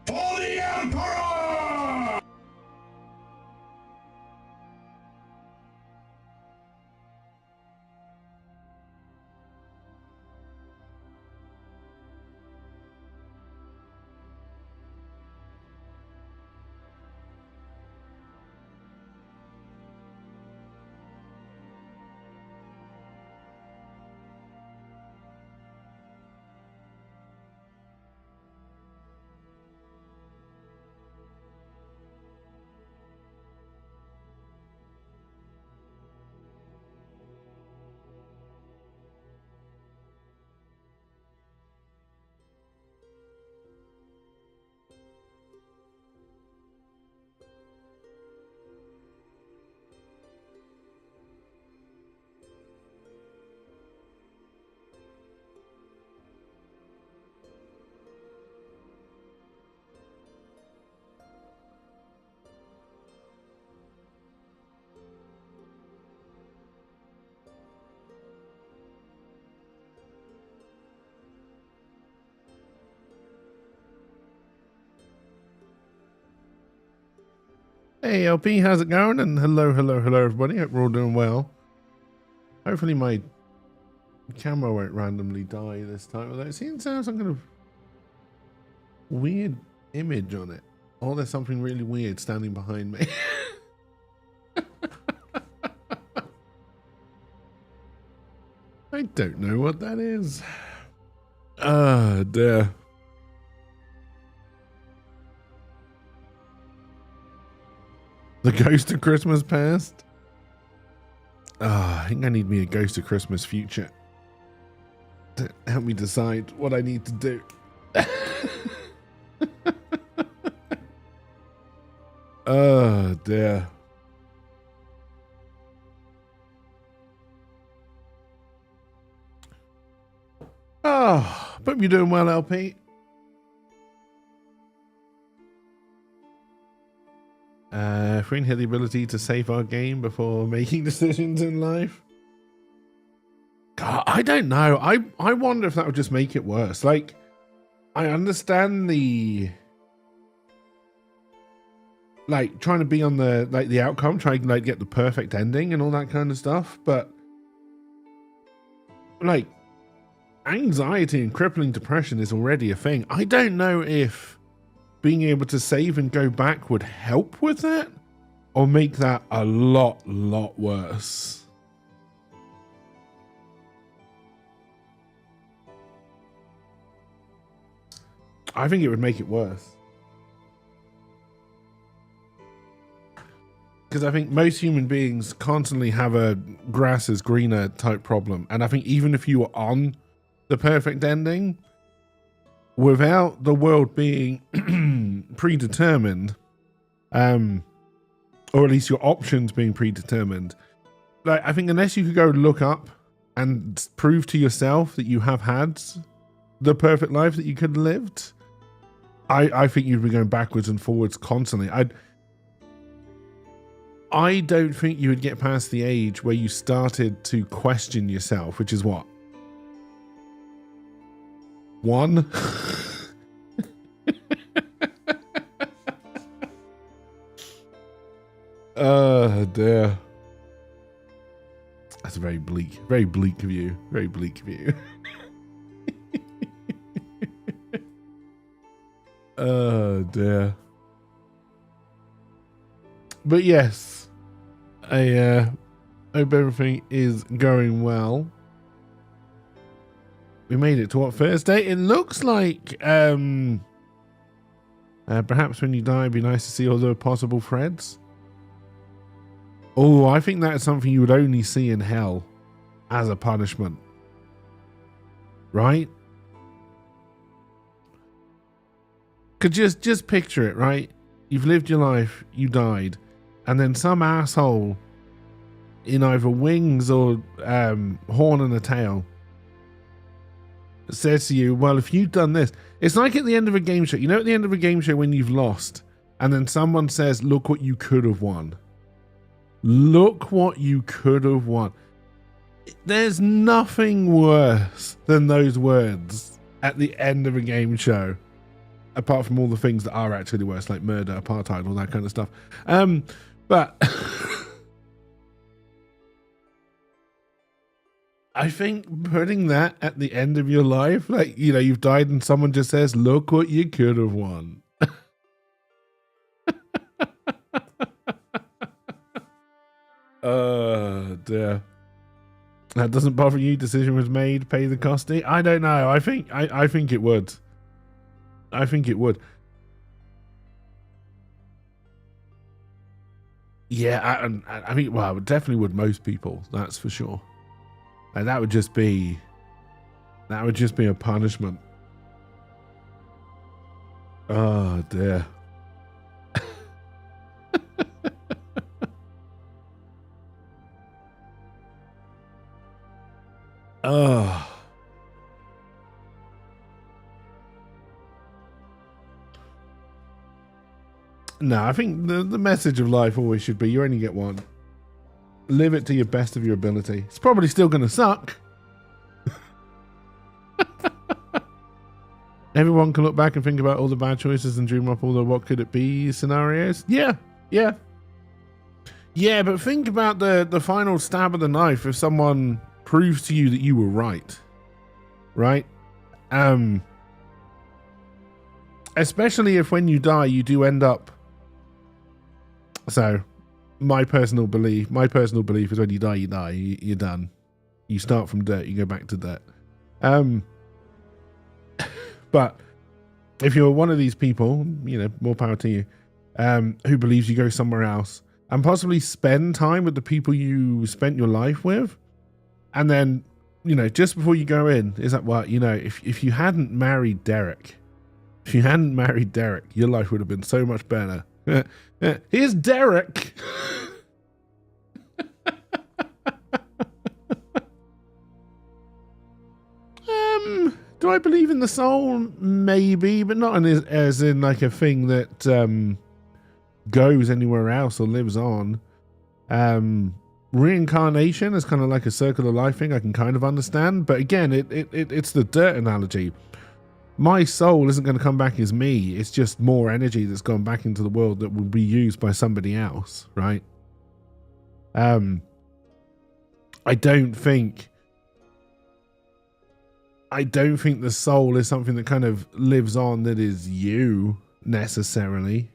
For the Emperor! Hey LP, how's it going? And hello everybody. Hope we're all doing well. Hopefully my camera won't randomly die this time, although it seems to have some kind of weird image on it. Or there's something really weird standing behind me. I don't know what that is. Ah, dear. The Ghost of Christmas Past? I think I need me a Ghost of Christmas Future to help me decide what I need to do. Oh dear. Oh, hope you're doing well, LP. If we had the ability to save our game before making decisions in life. God, I don't know. I wonder if that would just make it worse. Like, I understand the like trying to be on the the outcome, trying to get the perfect ending and all that kind of stuff, but like anxiety and crippling depression is already a thing. I don't know if being able to save and go back would help with that or make that a lot worse. I think it would make it worse. Because I think most human beings constantly have a grass is greener type problem. And I think even if you were on the perfect ending, without the world being predetermined, or at least your options being predetermined, like I think unless you could go look up and prove to yourself that you have had the perfect life that you could have lived, I think you'd be going backwards and forwards constantly. I don't think you would get past the age where you started to question yourself, which is what? 1? Oh dear. That's very bleak of you. Very bleak of you. Oh dear. But yes, I hope everything is going well. We made it to what, Thursday? It looks like perhaps when you die it'd be nice to see all the possible threads. Oh, I think that is something you would only see in hell as a punishment. Right? Could just picture it, right? You've lived your life, you died, and then some asshole in either wings or horn and a tail says to you, well, if you've done this, it's like at the end of a game show. You know, at the end of a game show when you've lost, and then someone says, look what you could have won. Look what you could have won. There's nothing worse than those words at the end of a game show. apart from all the things that are actually worse, like murder, apartheid, all that kind of stuff. But I think putting that at the end of your life, like, you know, you've died and someone just says, look what you could have won. Dear. That doesn't bother you. Decision was made. Pay the costing. I don't know. I think it would. I think it would. Yeah, I mean, well, it definitely would most people. That's for sure. And that would just be a punishment. Oh dear. Oh. No, I think the message of life always should be you only get one. Live it to your best of your ability. It's probably still going to suck. Everyone can look back and think about all the bad choices and dream up all the what could it be scenarios. Yeah. Yeah, but think about the final stab of the knife if someone proves to you that you were right. Right? Especially if when you die, you do end up. So, my personal belief is when you die, you're done. You start from dirt, you go back to dirt. But if you're one of these people, you know, more power to you, who believes you go somewhere else and possibly spend time with the people you spent your life with, and then, you know, just before you go in, is that what, you know, if you hadn't married Derek, your life would have been so much better. Here's Derek. Do I believe in the soul? Maybe, but not as in like a thing that goes anywhere else or lives on. Reincarnation is kind of like a circle of life thing I can kind of understand, but again, it's the dirt analogy. My soul isn't going to come back as me. It's just more energy that's gone back into the world that will be used by somebody else, right? I don't think the soul is something that kind of lives on that is you necessarily.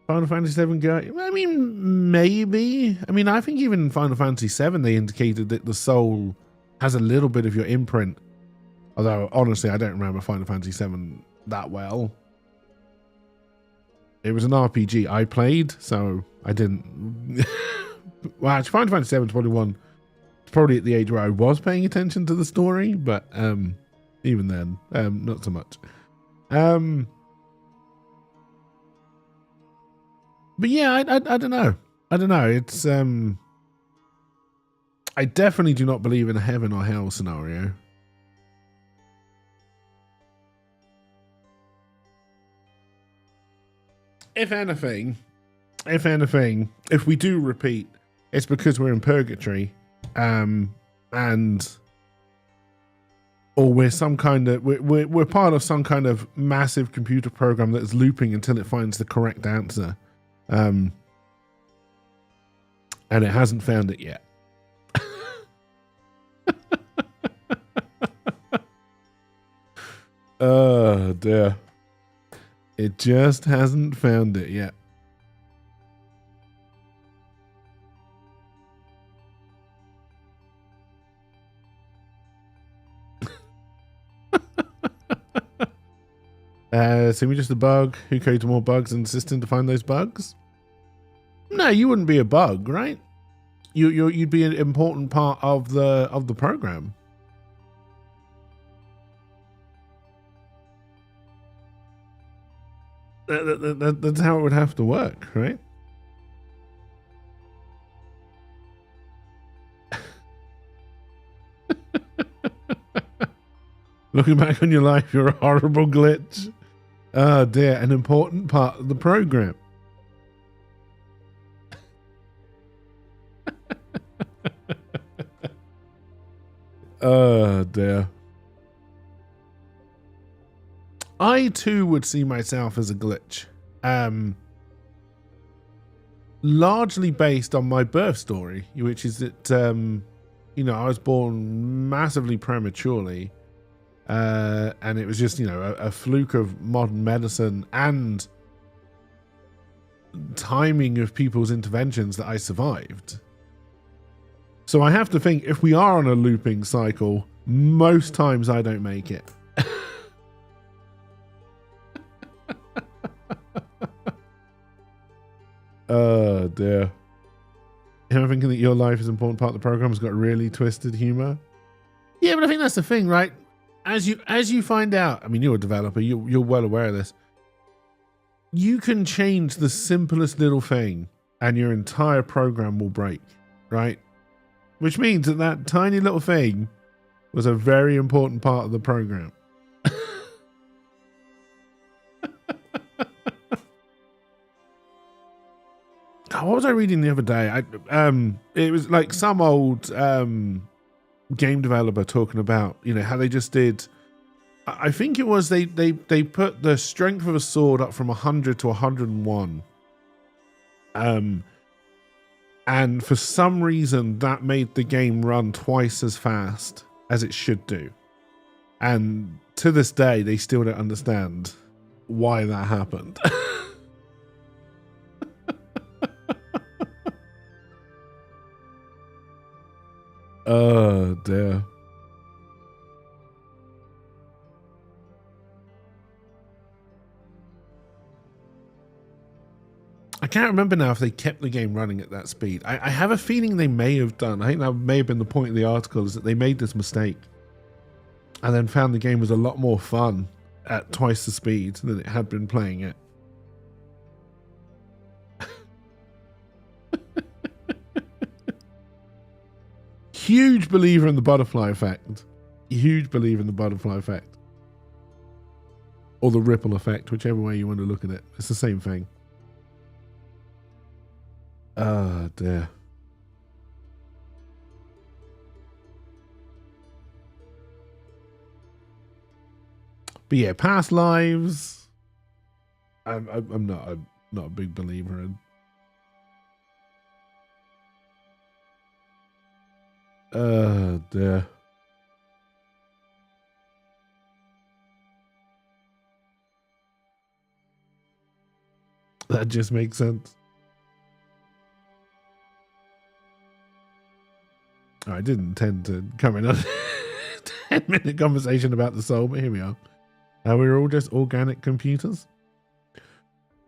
Final Fantasy VII guy. I mean, maybe. I mean, I think even in Final Fantasy VII they indicated that the soul has a little bit of your imprint. Although, honestly, I don't remember Final Fantasy VII that well. It was an RPG I played, so I didn't. Well, actually, Final Fantasy VII is probably at the age where I was paying attention to the story, but even then, not so much. But yeah, I don't know. It's I definitely do not believe in a heaven or hell scenario. If anything, if we do repeat, it's because we're in purgatory, or we're some kind of we're part of some kind of massive computer program that is looping until it finds the correct answer. And it hasn't found it yet. Oh dear. It just hasn't found it yet. So we're just a bug who created more bugs and system to find those bugs? No, you wouldn't be a bug, right? You'd be an important part of the program. That's how it would have to work, right? Looking back on your life, you're a horrible glitch. Oh dear, an important part of the program. Oh dear. I too would see myself as a glitch. Largely based on my birth story, which is that I was born massively prematurely, and it was just a fluke of modern medicine and timing of people's interventions that I survived. So I have to think, if we are on a looping cycle, most times I don't make it. Oh dear. Am I thinking that your life is an important part of the program has got really twisted humor? Yeah, but I think that's the thing, right? As you find out, I mean, you're a developer, you're well aware of this. You can change the simplest little thing and your entire program will break, right? Which means that tiny little thing was a very important part of the program. What was I reading the other day? It was like some old game developer talking about, how they just did. I think it was they put the strength of a sword up from 100 to 101. And for some reason that made the game run twice as fast as it should do. And to this day, they still don't understand why that happened. Oh dear. I can't remember now if they kept the game running at that speed. I have a feeling they may have done. I think that may have been the point of the article, is that they made this mistake and then found the game was a lot more fun at twice the speed than it had been playing it. Huge believer in the butterfly effect. Huge believer in the butterfly effect. Or the ripple effect, whichever way you want to look at it. It's the same thing. Oh dear. But yeah, past lives. I'm not a big believer in. Oh dear. That just makes sense. I didn't intend to come in a 10-minute conversation about the soul, but here we are. We're all just organic computers.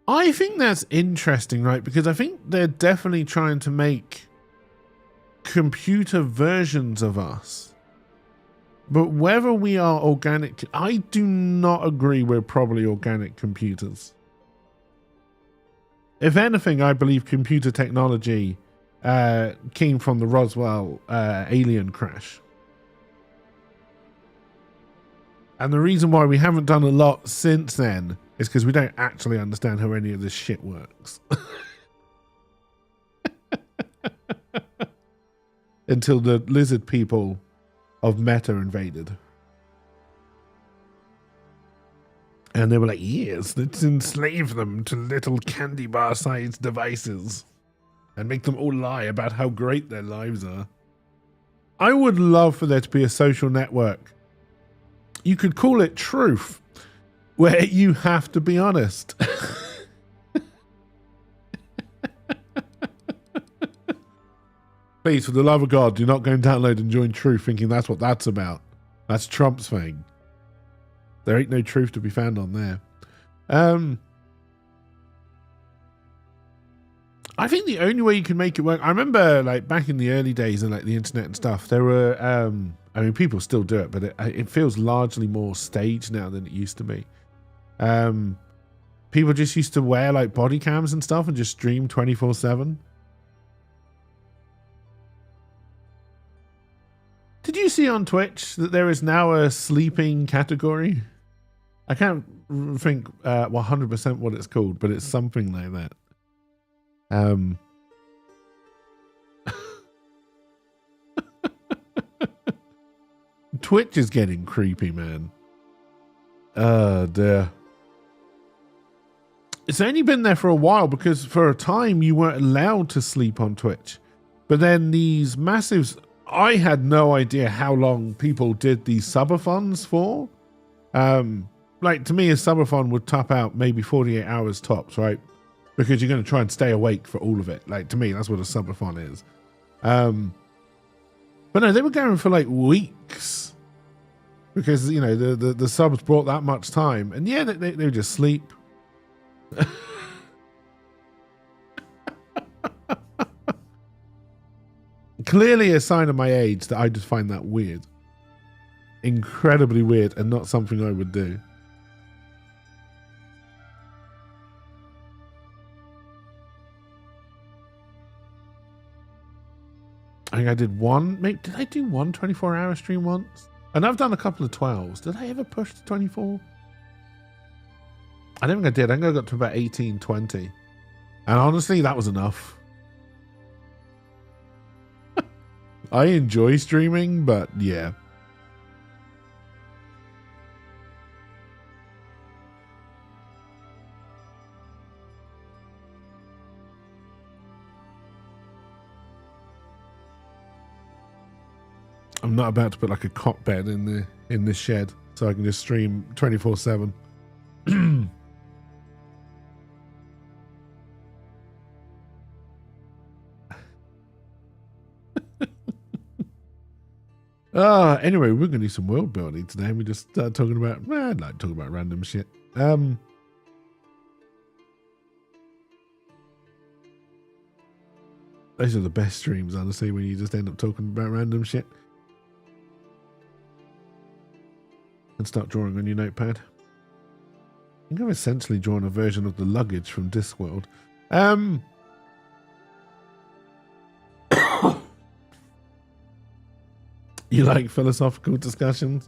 I think that's interesting, right? Because I think they're definitely trying to make computer versions of us. But whether we are organic, I do not agree we're probably organic computers. If anything, I believe computer technology came from the Roswell alien crash. And the reason why we haven't done a lot since then is because we don't actually understand how any of this shit works. Until the lizard people of Meta invaded. And they were like, yes, let's enslave them to little candy bar sized devices and make them all lie about how great their lives are. I would love for there to be a social network. You could call it Truth, where you have to be honest. Please, for the love of God, do not go and download and join Truth thinking that's what that's about. That's Trump's thing. There ain't no truth to be found on there. I think the only way you can make it work, I remember like back in the early days and like the internet and stuff, there were, I mean, people still do it, but it feels largely more staged now than it used to be. People just used to wear like body cams and stuff and just stream 24/7. Did you see on Twitch that there is now a sleeping category? I can't think 100% what it's called, but it's something like that. Twitch is getting creepy, man. Oh, dear. It's only been there for a while because for a time you weren't allowed to sleep on Twitch. But then these massive... I had no idea how long people did these subathons for. Like, to me, a subathon would top out maybe 48 hours tops, right? Because you're going to try and stay awake for all of it. Like, to me, that's what a subathon is. But no, they were going for like weeks. Because, you know, the subs brought that much time. And yeah, they would just sleep. Clearly a sign of my age that I just find that weird. Incredibly weird and not something I would do. I think I did one, maybe, did I do one 24-hour stream once? And I've done a couple of 12s. Did I ever push to 24? I don't think I did. I think I got to about 18, 20. And honestly, that was enough. I enjoy streaming, but yeah. I'm not about to put like a cot bed in the shed so I can just stream 24/7. Anyway, we're gonna do some world building today. We just start talking about, I'd like to talk about random shit. Those are the best streams, honestly, when you just end up talking about random shit. And start drawing on your notepad. I think I've essentially drawn a version of the luggage from Discworld. You like philosophical discussions?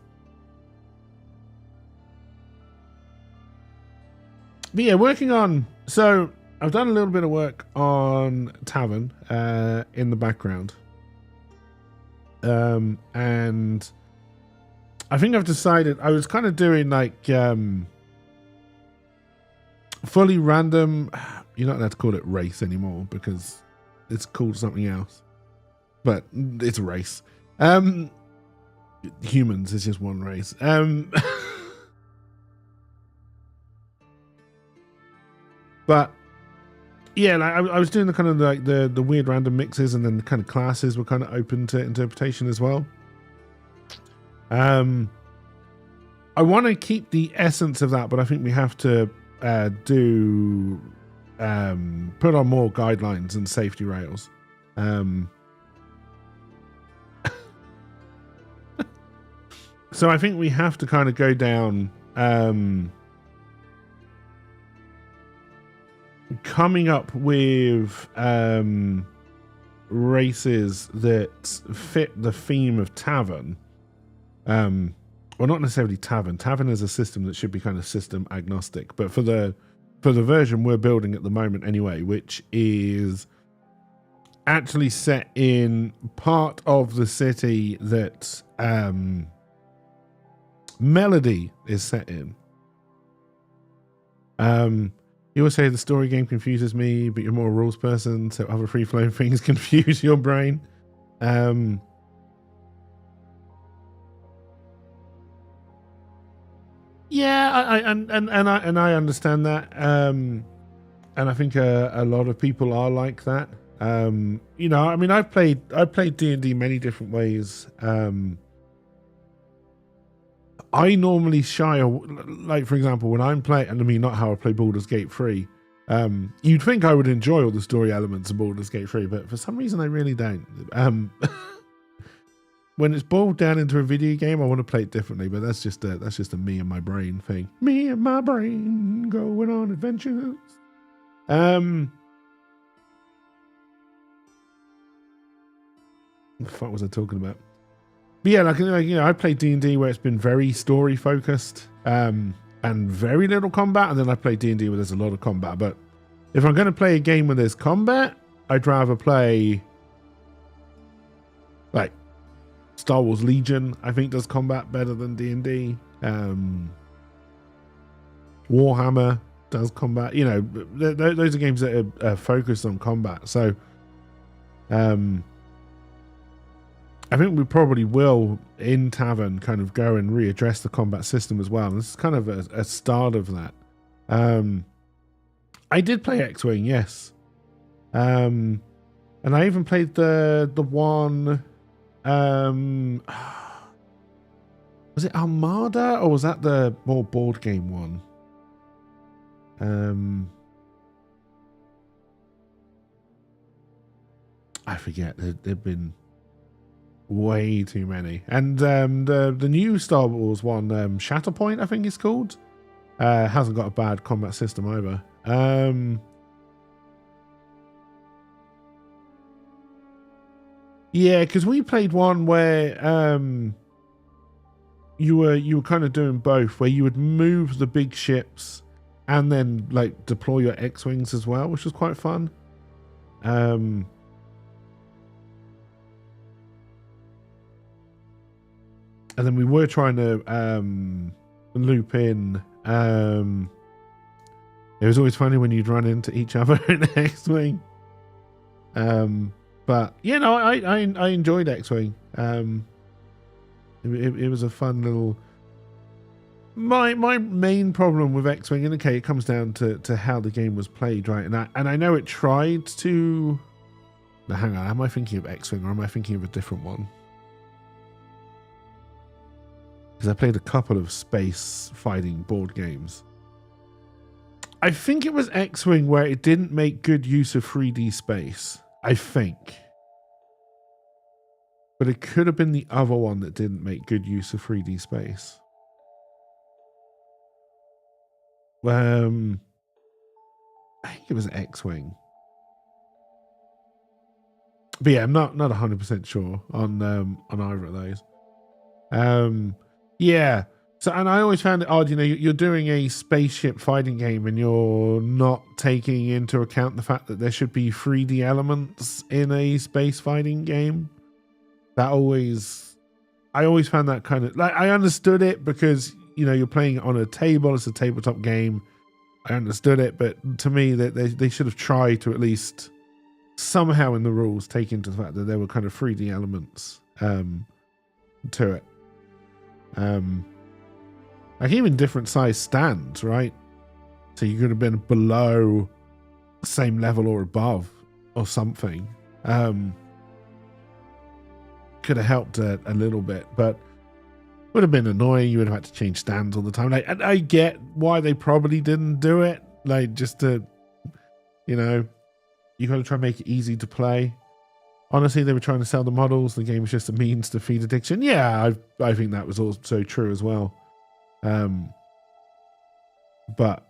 But yeah, working on... So, I've done a little bit of work on Tavern in the background. And I think I've decided... I was kind of doing like... fully random... You're not allowed to call it race anymore because it's called something else. But it's a race. Humans is just one race. But yeah, like I was doing the kind of like the weird random mixes, and then the kind of classes were kind of open to interpretation as well. I want to keep the essence of that, but I think we have to put on more guidelines and safety rails. So I think we have to kind of go down coming up with races that fit the theme of Tavern. Well, not necessarily Tavern. Tavern is a system that should be kind of system agnostic, but for the version we're building at the moment anyway, which is actually set in part of the city that Melody is set in. You always say the story game confuses me, but you're more a rules person, so other free-flowing things confuse your brain. Yeah, I understand that, and I think a lot of people are like that. You know, I mean, I've played D&D many different ways. I normally like, for example, when I'm playing, and I mean, not how I play Baldur's Gate 3, you'd think I would enjoy all the story elements of Baldur's Gate 3, but for some reason I really don't. When it's boiled down into a video game, I want to play it differently, but that's just a me and my brain thing. Me and my brain going on adventures. What the fuck was I talking about? But yeah, like, you know, I play D&D where it's been very story focused, and very little combat, and then I play D&D where there's a lot of combat. But if I'm going to play a game where there's combat, I'd rather play like Star Wars Legion, I think, does combat better than D&D. Warhammer does combat. You know, those are games that are focused on combat. So, I think we probably will, in Tavern, kind of go and readdress the combat system as well. And this is kind of a start of that. I did play X-Wing, yes. And I even played the one... was it Armada, or was that the more board game one? I forget. There've been way too many. And the new Star Wars one, Shatterpoint, I think it's called, hasn't got a bad combat system either. Yeah, because we played one where you were kind of doing both, where you would move the big ships and then like deploy your X-Wings as well, which was quite fun. And then we were trying to loop in. It was always funny when you'd run into each other in X-Wing. But you know, I enjoyed X-Wing. It was a fun little. My main problem with X-Wing, and okay, it comes down to how the game was played, right? And I know it tried to. Now, hang on, am I thinking of X-Wing or am I thinking of a different one? Because I played a couple of space fighting board games. I think it was X-Wing where it didn't make good use of 3D space. I think. But it could have been the other one that didn't make good use of 3D space. I think it was X-Wing. But yeah, I'm not 100% sure on either of those. Yeah. So, and I always found it odd, you know, you're doing a spaceship fighting game and you're not taking into account the fact that there should be 3D elements in a space fighting game. I always found that kind of, like, I understood it because, you know, you're playing it on a table, it's a tabletop game. I understood it, but to me that they should have tried to at least somehow in the rules take into the fact that there were kind of 3D elements to it. Like even different size stands, right? So you could have been below the same level or above or something. Could have helped a little bit, but would have been annoying. You would have had to change stands all the time. Like, I get why they probably didn't do it. Like, just to, you know, you got to try and make it easy to play. Honestly, they were trying to sell the models. The game was just a means to feed addiction. Yeah, I think that was also true as well. But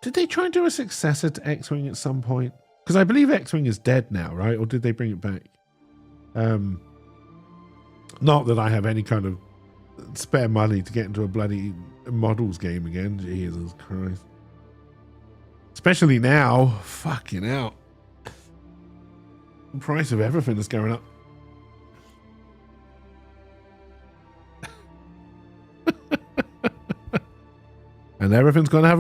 did they try and do a successor to X-Wing at some point? Because I believe X-Wing is dead now, right? Or did they bring it back? Not that I have any kind of spare money to get into a bloody models game again. Jesus Christ. Especially now. Fucking hell. The price of everything is going up. And everything's going to have